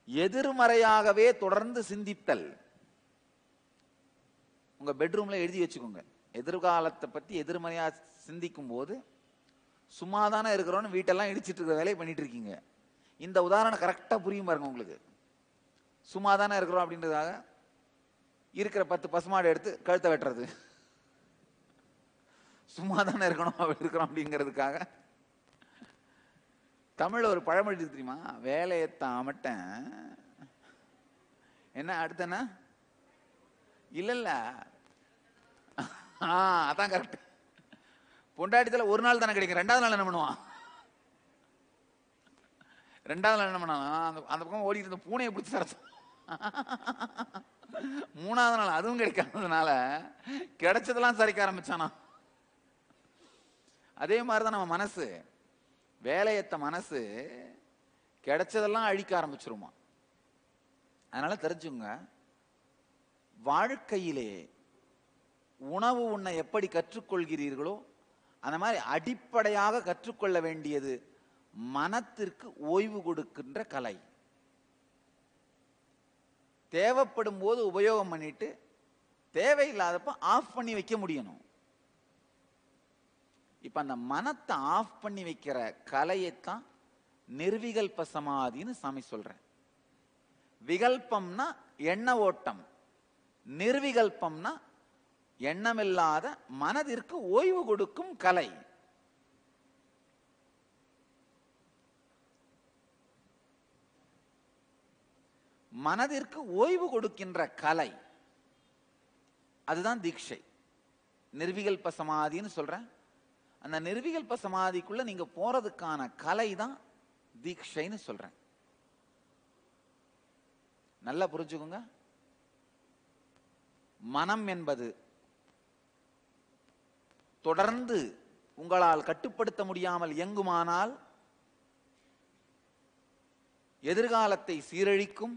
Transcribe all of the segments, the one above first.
எதிர்மறையாகவே தொடர்ந்து சிந்தித்தல். உங்க பெட்ரூம்ல எழுதி வச்சுக்கோங்க. எதிர்காலத்தை பத்தி எதிர்மறையா சிந்திக்கும் போது சும்மாதானே இருக்கிறோன்னு வீட்டெல்லாம் இடிச்சிட்டு இருக்கிற வேலையை பண்ணிட்டு இருக்கீங்க. இந்த உதாரணம் கரெக்டா புரியும் பாருங்க உங்களுக்கு. சும்மாதானே இருக்கிறோம் அப்படின்றதாக இருக்கிற 10 பசுமாடு எடுத்து கழுத்தை வெட்டுறது, சும்மாதானே இருக்கிறோம் அப்படிங்கிறதுக்காக. தமிழ்ல ஒரு பழமொழி தெரியுமா? வேலையத்தான் அமட்டேன் என்ன அடுத்தனா இல்ல அதான் கரெக்ட். பொண்டாட்டித்துல ஒரு நாள் தானே கிடைக்கும், 2வது நாள் என்ன பண்ணுவான்? 2வது நாள் என்ன பண்ணுவான்? அந்த பக்கம் ஓடி இருந்த பூனையை பிடிச்சி சரசம். 3வது நாள் அதுவும் கிடைக்காததுனால கிடைச்சதெல்லாம் சரிக்க ஆரம்பிச்சானா. அதே மாதிரிதான் நம்ம மனசு. வேலையத்த மனசு கிடைச்சதெல்லாம் அழிக்க ஆரம்பிச்சிருமா. அதனால தெரிஞ்சுங்க, வாழ்க்கையிலே உணவு உண்ண எப்படி கற்றுக்கொள்கிறீர்களோ அந்த மாதிரி அடிப்படையாக கற்றுக்கொள்ள வேண்டியது மனத்திற்கு ஓய்வு கொடுக்கின்ற கலை. தேவைப்படும் போது உபயோகம் பண்ணிட்டு தேவையில்லாதப்ப ஆஃப் பண்ணி வைக்க முடியணும். இப்ப அந்த மனத்தை ஆஃப் பண்ணி வைக்கிற கலையைத்தான் நிர்விகல்ப சமாதின்னு சாமி சொல்றேன். விகல்பம்னா எண்ண ஓட்டம், நிர்விகல்பம்னா எண்ணமில்லாத மனதிற்கு ஓய்வு கொடுக்கும் கலை. மனதிற்கு ஓய்வு கொடுக்கின்ற கலை, அதுதான் தீட்சை. நிர்விகல்ப சமாதின்னு சொல்றேன். அந்த நிர்விகல்ப சமாதிக்குள்ள நீங்க போறதுக்கான கலை தான் தீட்சைன்னு சொல்றேன். நல்லா புரிஞ்சுக்கோங்க. மனம் என்பது தொடர்ந்து உங்களால் கட்டுப்படுத்த முடியாமல் இயங்குமானால் எதிர்காலத்தை சீரழிக்கும்.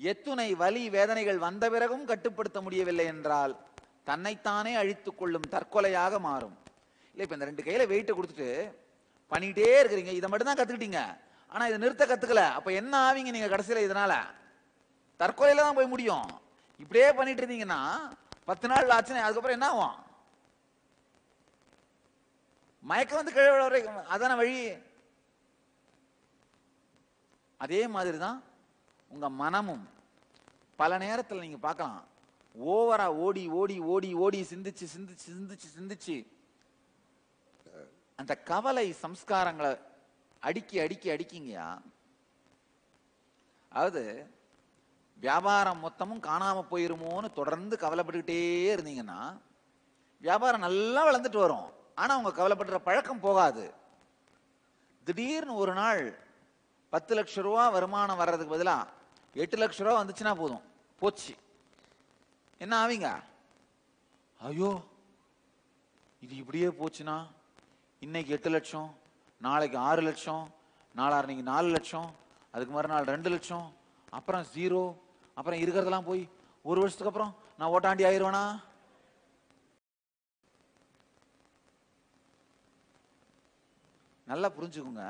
எத்துணை வலி வேதனைகள் வந்த பிறகும் கட்டுப்படுத்த முடியவில்லை என்றால் தன்னைத்தானே அழித்துக் கொள்ளும் தற்கொலையாக மாறும். இல்லை, இப்ப இந்த 2 கையில வெயிட்டை கொடுத்துட்டு பண்ணிட்டே இருக்கிறீங்க, இதை மட்டும் தான் கத்துக்கிட்டீங்க, ஆனா இதை நிறுத்த கத்துக்கல. அப்ப என்ன ஆவீங்க நீங்க? கடைசியில இதனால தற்கொலையில தான் போய் முடியும். இப்படியே பண்ணிட்டு இருந்தீங்கன்னா 10 நாள் ஆச்சுன்னா அதுக்கப்புறம் என்ன ஆகும்? மயக்கம் வந்து கீழே விழ வரைக்கும் அதான வழி. அதே மாதிரிதான் உங்க மனமும். பல நேரத்தில் நீங்க பார்க்கலாம், ஓவரா ஓடி ஓடி ஓடி ஓடி சிந்திச்சு சிந்திச்சு சிந்திச்சு சிந்திச்சு அந்த கவலை சம்ஸ்காரங்களை அடுக்கி அடுக்கி அடிக்கிங்கயா. அதாவது வியாபாரம் மொத்தமும் காணாம போயிருமோன்னு தொடர்ந்து கவலைப்பட்டுக்கிட்டே இருந்தீங்கன்னா வியாபாரம் நல்லா வளர்ந்துட்டு வரும், ஆனா உங்க கவலைப்படுற பழக்கம் போகாது. திடீர்னு ஒரு நாள் 10 லட்சம் ரூபா வருமானம் வர்றதுக்கு பதிலா 8 லட்சம் ரூபா வந்துச்சுன்னா போதும், போச்சு. என்ன ஆவீங்க? ஐயோ இது இப்படியே போச்சுன்னா இன்னைக்கு 8 லட்சம், நாளைக்கு 6 லட்சம், நாளான்னைக்கு 4 லட்சம், அதுக்கு மறுநாள் 2 லட்சம், அப்புறம் 0, அப்புறம் இருக்கிறதெல்லாம் போய் 1 வருஷத்துக்கு அப்புறம் நான் ஓட்டாண்டி ஆயிருவேனா? நல்லா புரிஞ்சுக்குங்க.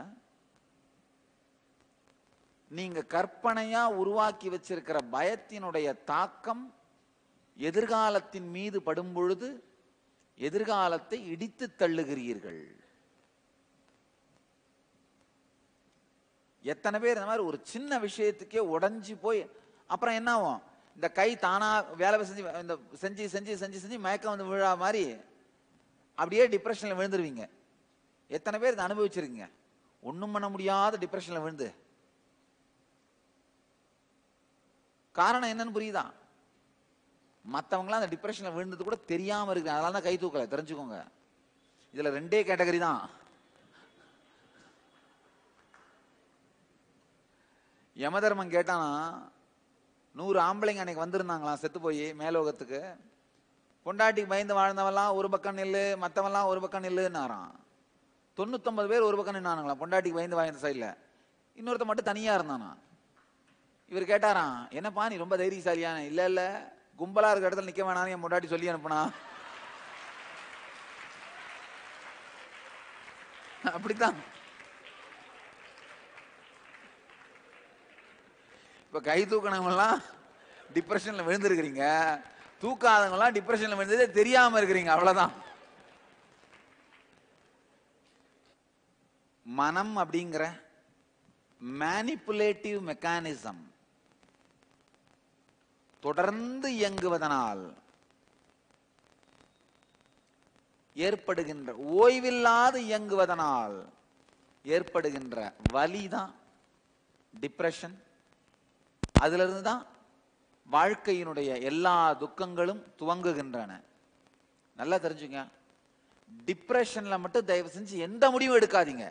நீங்க கற்பனையா உருவாக்கி வச்சிருக்கிற பயத்தினுடைய தாக்கம் எதிர்காலத்தின் மீது படும் பொழுது எதிர்காலத்தை இடித்து தள்ளுகிறீர்கள். எத்தனை பேர் இந்த மாதிரி ஒரு சின்ன விஷயத்துக்கே உடைஞ்சு போய் அப்புறம் என்ன ஆகும்? இந்த கை தானா வேலை செஞ்சு இந்த செஞ்சு செஞ்சு செஞ்சு செஞ்சு மயக்கம் வந்து விழா மாதிரி அப்படியே டிப்ரெஷன்ல விழுந்துருவீங்க. எத்தனை பேர் இதை அனுபவிச்சிருக்கீங்க? ஒண்ணும் பண்ண முடியாத டிப்ரெஷன்ல விழுந்து. காரணம் என்னன்னு புரியுதா? மற்றவங்களாம் அந்த டிப்ரெஷன்ல விழுந்தது கூட தெரியாம இருக்கு, அதனால தான் கை தூக்கல. தெரிஞ்சுக்கோங்க, இதுல 2 கேட்டகரி தான். யமதர்மன் கேட்டானா, 100 ஆம்பளைங்க அன்னைக்கு வந்திருந்தாங்களாம் செத்து போய் மேலோகத்துக்கு. பொண்டாட்டிக்கு பயந்து வாழ்ந்தவெல்லாம் ஒரு பக்கம் நில்லு, மற்றவெல்லாம் ஒரு பக்கம் நில்லுன்னாராம். 99 பேர் ஒரு பக்கம் நின்னானுங்களாம் பொண்டாட்டிக்கு பயந்து வாழ்ந்த சைட்ல. இன்னொருத்த மட்டும் தனியா இருந்தானா. இவர் கேட்டாராம், என்னப்பா நீ ரொம்ப தைரியசாலியான? இல்ல இல்ல, கும்பலா இருக்க இடத்துல நிக்க வேணாம் என் முன்னாடி சொல்லி அனுப்புனா. அப்படித்தான் இப்ப கை தூக்கினவங்கலாம் டிப்ரெஷன்ல விழுந்திருக்கிறீங்க, தூக்காதவங்கலாம் டிப்ரெஷன்ல விழுந்ததே தெரியாம இருக்கிறீங்க, அவ்வளவுதான். மனம் அப்படிங்கிற மேனிபுலேட்டிவ் மெக்கானிசம் தொடர்ந்து இயங்குவதனால் ஏற்படுகின்ற, ஓய்வில்லாது இயங்குவதனால் ஏற்படுகின்ற வலிதான் டிப்ரெஷன். அதுல இருந்து தான் வாழ்க்கையினுடைய எல்லா துக்கங்களும் துவங்குகின்றன. நல்லா தெரிஞ்சுங்க. டிப்ரெஷன்ல மட்டும் தயவு செஞ்சு எந்த முடிவும் எடுக்காதீங்க.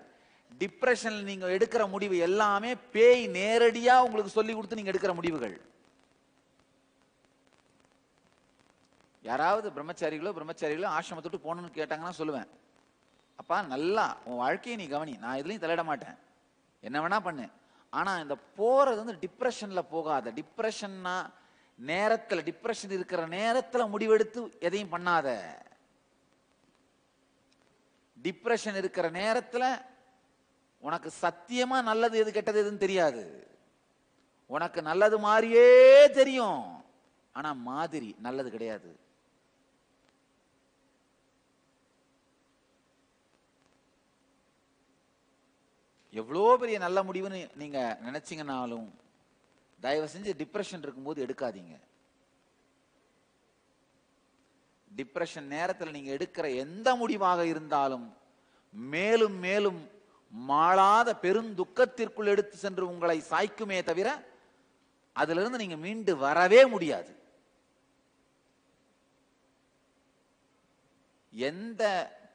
டிப்ரெஷன்ல நீங்க எடுக்கிற முடிவு எல்லாமே பேய் நேரடியா உங்களுக்கு சொல்லி கொடுத்து நீங்க எடுக்கிற முடிவுகள். யாராவது பிரம்மச்சாரிகளோ ஆசிரமத்துட்டு போகணும்னு கேட்டாங்கன்னா சொல்லுவேன், அப்பா நல்லா உன் வாழ்க்கையை நீ கவனி, நான் எதுலையும் தலையிட மாட்டேன், என்ன வேணா பண்ணு, ஆனா இந்த போறது வந்து டிப்ரெஷன்ல போகாத. டிப்ரெஷன்னா நேரத்துல, டிப்ரெஷன் இருக்கிற நேரத்துல முடிவெடுத்து எதையும் பண்ணாத. டிப்ரெஷன் இருக்கிற நேரத்துல உனக்கு சத்தியமா நல்லது எது கெட்டது எதுன்னு தெரியாது. உனக்கு நல்லது மாதிரியே தெரியும், ஆனா மாதிரி நல்லது கிடையாது. எவ்வளோ பெரிய நல்ல முடிவுன்னு நீங்க நினைச்சீங்கன்னாலும் தயவு செஞ்சு டிப்ரெஷன் இருக்கும்போது எடுக்காதீங்க. டிப்ரெஷன் நேரத்தில் நீங்க எடுக்கிற எந்த முடிவாக இருந்தாலும் மேலும் மேலும் மாளாத பெருந்துக்கத்திற்குள் எடுத்து சென்று உங்களை சாய்க்குமே தவிர அதிலிருந்து நீங்க மீண்டு வரவே முடியாது. எந்த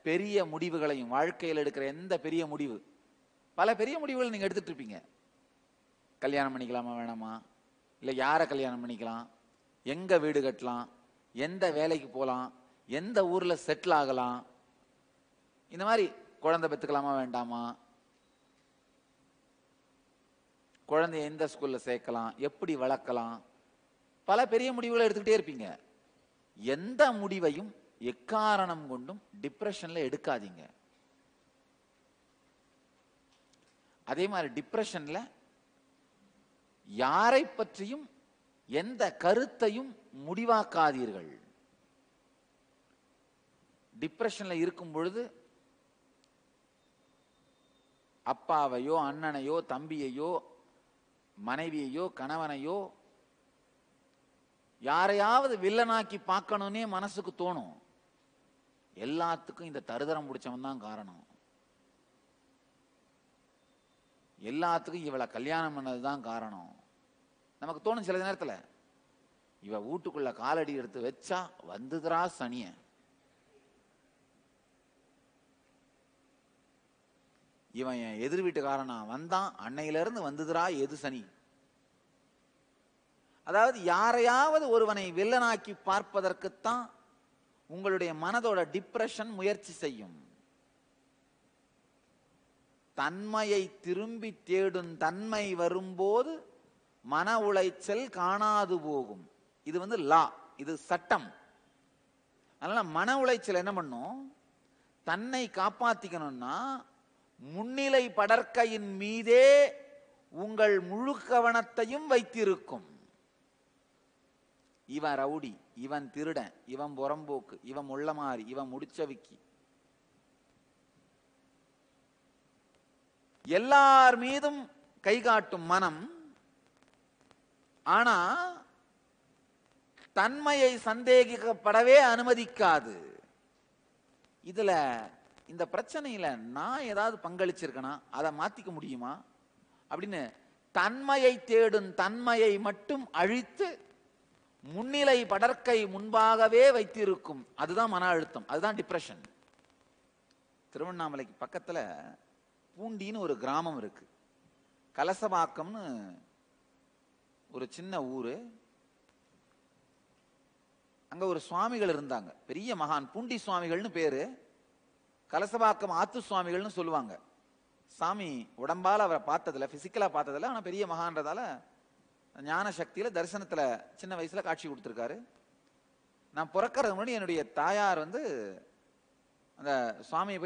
பெரிய முடிவுகளையும், வாழ்க்கையில் எடுக்கிற எந்த பெரிய முடிவு, பல பெரிய முடிவுகள் நீங்க எடுத்துட்டு இருப்பீங்க. கல்யாணம் பண்ணிக்கலாமா வேணாமா, இல்லை யாரை கல்யாணம் பண்ணிக்கலாம், எங்க வீடு கட்டலாம், எந்த வேலைக்கு போகலாம், எந்த ஊர்ல செட்டில் ஆகலாம், இந்த மாதிரி குழந்தை பெற்றுக்கலாமா வேண்டாமா, குழந்தைய எந்த ஸ்கூல்ல சேர்க்கலாம், எப்படி வளர்க்கலாம், பல பெரிய முடிவுகளை எடுத்துக்கிட்டே இருப்பீங்க. எந்த முடிவையும் எக்காரணம் கொண்டும் டிப்ரெஷன்ல எடுக்காதீங்க. அதே மாதிரி டிப்ரெஷன்ல யாரை பற்றியும் எந்த கருத்தையும் முடிவாக்காதீர்கள். டிப்ரெஷன்ல இருக்கும் பொழுது அப்பாவையோ அண்ணனையோ தம்பியையோ மனைவியையோ கணவனையோ யாரையாவது வில்லனாக்கி பார்க்கணும்னே மனசுக்கு தோணும். எல்லாத்துக்கும் இந்த தருதரம் பிடிச்சவன் தான் காரணம், எல்லாத்துக்கும் இவளை கல்யாணம் பண்ணதுதான் காரணம் நமக்கு தோணும். சில நேரத்துல இவ வீட்டுக்குள்ள காலடி எடுத்து வச்சா வந்துதுரா சனிய, இவன் என் எதிர் வீட்டுக்காரனா வந்தான் அன்னையில இருந்து வந்துதுரா எது சனி. அதாவது யாரையாவது ஒருவனை வில்லனாக்கி பார்ப்பதற்குத்தான் உங்களுடைய மனதோட டிப்ரெஷன் முயற்சி செய்யும். தன்மையை திரும்பி தேடும் தன்மை வரும்போது மன உளைச்சல் காணாது போகும். இது வந்து லா, இது சட்டம். அதனால மன உளைச்சல் என்ன பண்ணும், தன்னை காப்பாத்திக்கணும்னா முன்னிலை படற்கையின் மீதே உங்கள் முழு கவனத்தையும் வைத்திருக்கும். இவன் ரவுடி, இவன் திருடன், இவன் புறம்போக்கு, இவன் முள்ளமாரி, இவன் முடிச்சவிக்கி, எல்லார் மீதும் கை காட்டும் மனம். ஆனா தன்மையை சந்தேகிக்கப்படவே அனுமதிக்காது. இதுல இந்த பிரச்சனையில நான் ஏதாவது பங்களிச்சிருக்கனா, அதை மாத்திக்க முடியுமா அப்படின்னு தன்மையை தேடும் தன்மையை மட்டும் அழித்து முன்னிலை படற்கை முன்பாகவே வைத்திருக்கும். அதுதான் மன அழுத்தம், அதுதான் டிப்ரெஷன். திருவண்ணாமலைக்கு பக்கத்துல பூண்டின்னு ஒரு கிராமம் இருக்கு. கலசபாக்கம்னு ஒரு சின்ன ஊரு. அங்க ஒரு சுவாமிகள் இருந்தாங்க, பெரிய மகான், பூண்டி சுவாமிகள்னு பேரு. கலசபாக்கம் ஆத்து சுவாமிகள்னு சொல்லுவாங்க. சாமி உடம்பால அவரை பார்த்ததில்ல, பிசிக்கலா பார்த்ததில்ல, ஆனா பெரிய மகான்றதால ஞான சக்தியில தரிசனத்துல சின்ன வயசுல காட்சி கொடுத்திருக்காரு. நான் பிறக்கிறதுக்கு முன்னாடி என்னுடைய தாயார் வந்து அந்த சுவாமியை